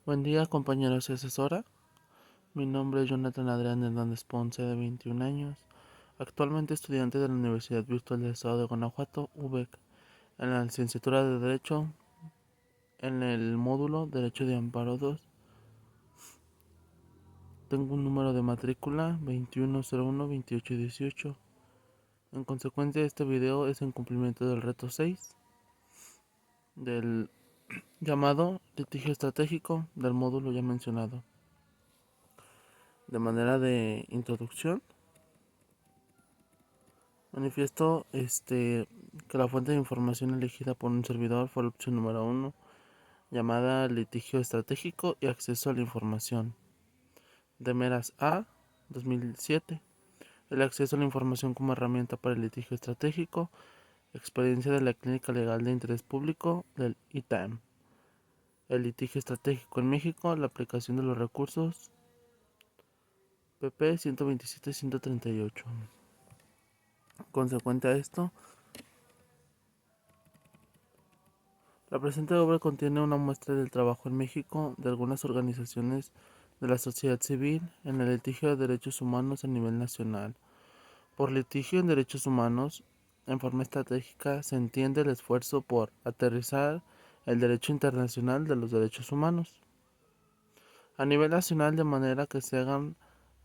Buen día, compañeros y asesora. Mi nombre es Jonathan Adrián Hernández Ponce, de 21 años, actualmente estudiante de la Universidad Virtual del Estado de Guanajuato, UVEC, en la licenciatura de Derecho, en el módulo Derecho de Amparo 2. Tengo un número de matrícula 21012818. En consecuencia, este video es en cumplimiento del reto 6 del llamado litigio estratégico del módulo ya mencionado. De manera de introducción, manifiesto que la fuente de información elegida por un servidor fue la opción número 1, llamada litigio estratégico y acceso a la información, de Meras A, 2007. El acceso a la información como herramienta para el litigio estratégico, experiencia de la Clínica Legal de Interés Público del ITAM. El litigio estratégico en México, la aplicación de los recursos PP 127-138. Consecuente a esto, la presente obra contiene una muestra del trabajo en México de algunas organizaciones de la sociedad civil en el litigio de derechos humanos a nivel nacional. Por litigio en derechos humanos, en forma estratégica, se entiende el esfuerzo por aterrizar el derecho internacional de los derechos humanos a nivel nacional, de manera que se hagan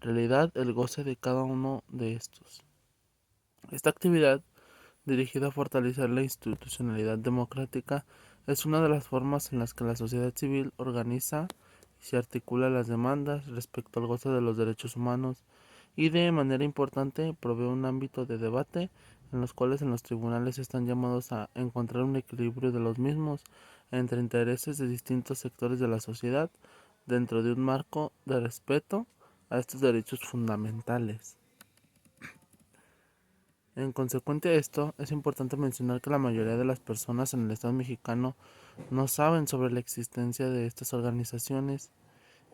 realidad el goce de cada uno de estos. Esta actividad, dirigida a fortalecer la institucionalidad democrática, es una de las formas en las que la sociedad civil organiza y se articula las demandas respecto al goce de los derechos humanos, y de manera importante provee un ámbito de debate en los cuales en los tribunales están llamados a encontrar un equilibrio de los mismos entre intereses de distintos sectores de la sociedad dentro de un marco de respeto a estos derechos fundamentales. En consecuencia de esto, es importante mencionar que la mayoría de las personas en el Estado mexicano no saben sobre la existencia de estas organizaciones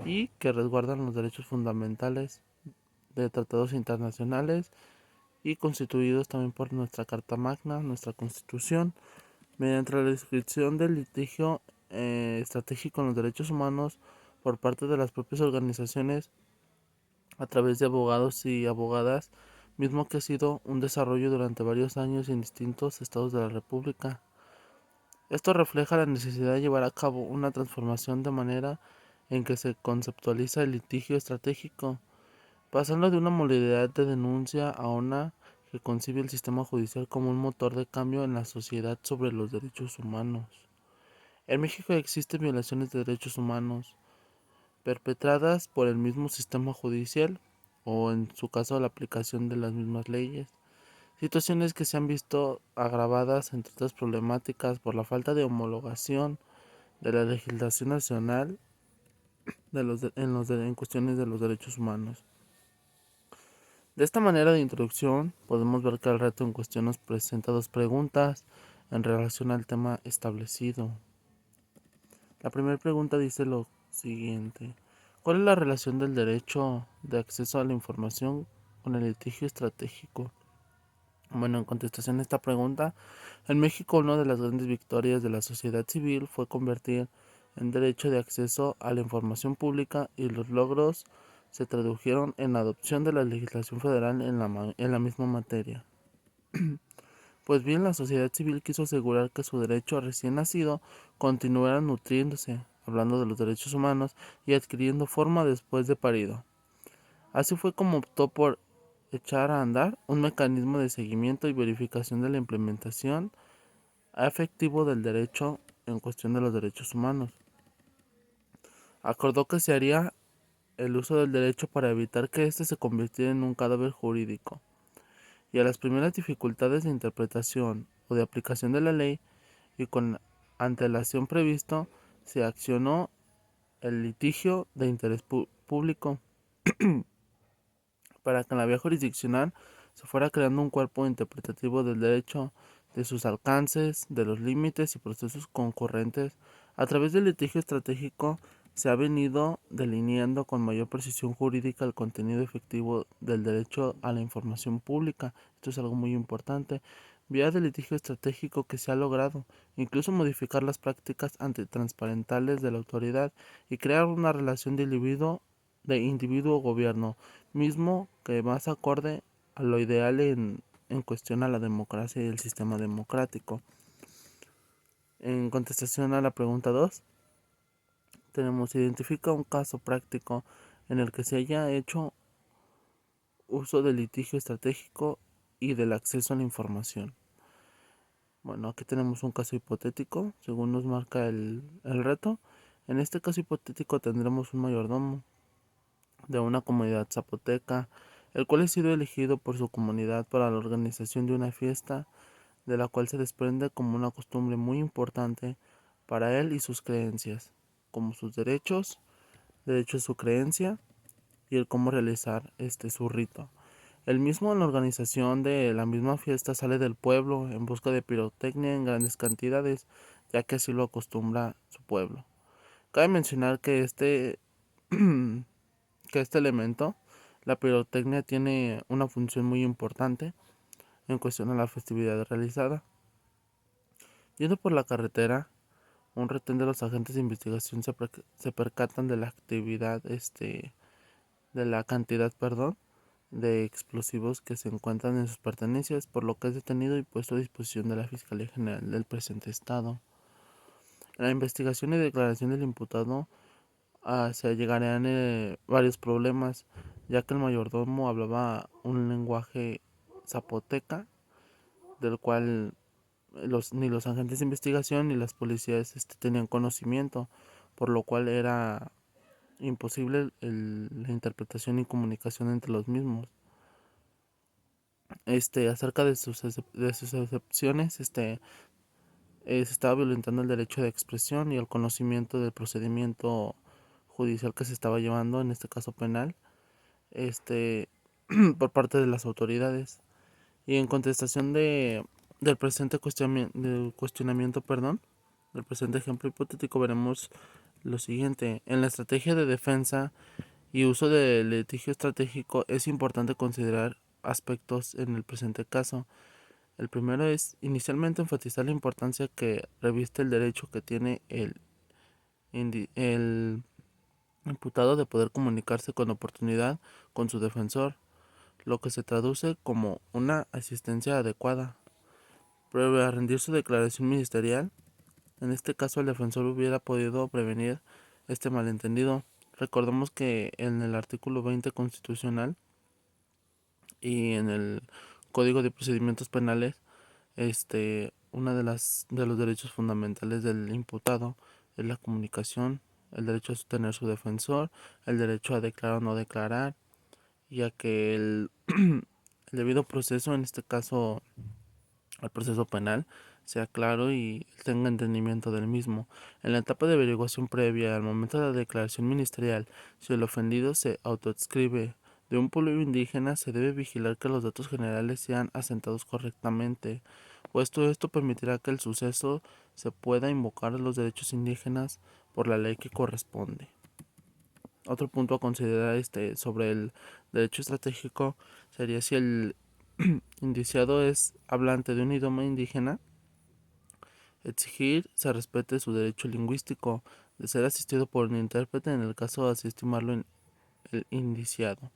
y que resguardan los derechos fundamentales de tratados internacionales y constituidos también por nuestra Carta Magna, nuestra Constitución, mediante la descripción del litigio estratégico en los derechos humanos por parte de las propias organizaciones a través de abogados y abogadas, mismo que ha sido un desarrollo durante varios años en distintos estados de la República. Esto refleja la necesidad de llevar a cabo una transformación de manera en que se conceptualiza el litigio estratégico, pasando de una modalidad de denuncia a una que concibe el sistema judicial como un motor de cambio en la sociedad sobre los derechos humanos. En México existen violaciones de derechos humanos perpetradas por el mismo sistema judicial o en su caso la aplicación de las mismas leyes. Situaciones que se han visto agravadas entre otras problemáticas por la falta de homologación de la legislación nacional en cuestiones de los derechos humanos. De esta manera de introducción podemos ver que el reto en cuestión nos presenta dos preguntas en relación al tema establecido. La primera pregunta dice lo siguiente: ¿cuál es la relación del derecho de acceso a la información con el litigio estratégico? Bueno, en contestación a esta pregunta, en México una de las grandes victorias de la sociedad civil fue convertir en derecho de acceso a la información pública, y los logros se tradujeron en la adopción de la legislación federal en la misma materia. Pues bien, la sociedad civil quiso asegurar que su derecho recién nacido continuara nutriéndose, hablando de los derechos humanos, y adquiriendo forma después de parido. Así fue como optó por echar a andar un mecanismo de seguimiento y verificación de la implementación efectivo del derecho en cuestión de los derechos humanos. Acordó que se haría el uso del derecho para evitar que éste se convirtiera en un cadáver jurídico, y a las primeras dificultades de interpretación o de aplicación de la ley, y con antelación previsto, se accionó el litigio de interés público para que en la vía jurisdiccional se fuera creando un cuerpo interpretativo del derecho, de sus alcances, de los límites y procesos concurrentes. A través del litigio estratégico se ha venido delineando con mayor precisión jurídica el contenido efectivo del derecho a la información pública. Esto es algo muy importante, vía del litigio estratégico que se ha logrado, incluso modificar las prácticas antitransparentales de la autoridad y crear una relación de individuo-gobierno, mismo que más acorde a lo ideal en cuestión a la democracia y el sistema democrático. En contestación a la pregunta 2, tenemos identifica un caso práctico en el que se haya hecho uso del litigio estratégico y del acceso a la información. Bueno, aquí tenemos un caso hipotético, según nos marca el reto. En este caso hipotético tendremos un mayordomo de una comunidad zapoteca, el cual ha sido elegido por su comunidad para la organización de una fiesta, de la cual se desprende como una costumbre muy importante para él y sus creencias, como sus derechos, derecho a su creencia y el cómo realizar su rito. El mismo en la organización de la misma fiesta sale del pueblo en busca de pirotecnia en grandes cantidades, ya que así lo acostumbra su pueblo. Cabe mencionar que que este elemento, la pirotecnia, tiene una función muy importante en cuestión a la festividad realizada. Yendo por la carretera, un retén de los agentes de investigación se percatan de la actividad, de la cantidad, perdón, de explosivos que se encuentran en sus pertenencias, por lo que es detenido y puesto a disposición de la Fiscalía General del presente estado. En la investigación y declaración del imputado se llegarían varios problemas, ya que el mayordomo hablaba un lenguaje zapoteca, del cual ni los agentes de investigación ni las policías tenían conocimiento, por lo cual era imposible la interpretación y comunicación entre los mismos. Acerca de sus excepciones, se estaba violentando el derecho de expresión y el conocimiento del procedimiento judicial que se estaba llevando, en este caso penal, este, por parte de las autoridades. Y en contestación del presente cuestionamiento, perdón, del presente ejemplo hipotético, veremos lo siguiente. En la estrategia de defensa y uso del litigio estratégico es importante considerar aspectos en el presente caso. El primero es inicialmente enfatizar la importancia que reviste el derecho que tiene el imputado de poder comunicarse con oportunidad con su defensor, lo que se traduce como una asistencia adecuada. Previo a rendir su declaración ministerial, en este caso el defensor hubiera podido prevenir este malentendido. Recordemos que en el artículo 20 constitucional y en el Código de Procedimientos Penales, una de los derechos fundamentales del imputado es la comunicación, el derecho a tener su defensor, el derecho a declarar o no declarar, y a que el debido proceso, en este caso el proceso penal, sea claro y tenga entendimiento del mismo. En la etapa de averiguación previa al momento de la declaración ministerial, si el ofendido se autoadscribe de un pueblo indígena, se debe vigilar que los datos generales sean asentados correctamente, puesto esto permitirá que el suceso se pueda invocar los derechos indígenas por la ley que corresponde. Otro punto a considerar sobre el derecho estratégico sería si el indiciado es hablante de un idioma indígena, exigir se respete su derecho lingüístico de ser asistido por un intérprete en el caso de así estimarlo en el indiciado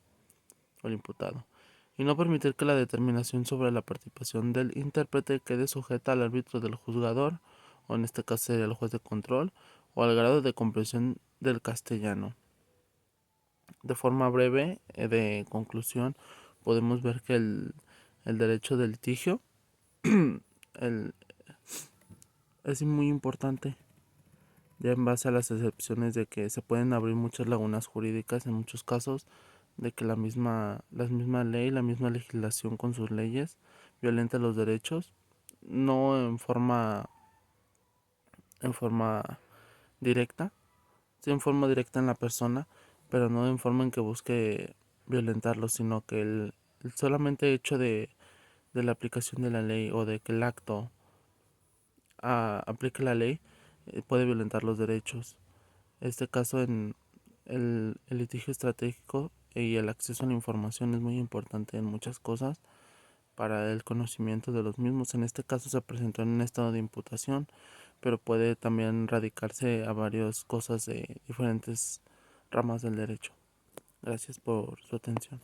o el imputado, y no permitir que la determinación sobre la participación del intérprete quede sujeta al árbitro del juzgador, o en este caso sería el juez de control, o al grado de comprensión del castellano. De forma breve, de conclusión, podemos ver que el derecho del litigio el, es muy importante, ya en base a las excepciones de que se pueden abrir muchas lagunas jurídicas en muchos casos, de que la misma ley, la misma legislación con sus leyes violenta los derechos, no en forma directa, sí en forma directa en la persona, pero no en forma en que busque violentarlos, sino que el solamente hecho de la aplicación de la ley o de que el acto aplique la ley puede violentar los derechos. Este caso en el litigio estratégico y el acceso a la información es muy importante en muchas cosas, para el conocimiento de los mismos. En este caso se presentó en un estado de imputación, pero puede también radicarse a varias cosas de diferentes ramas del derecho. Gracias por su atención.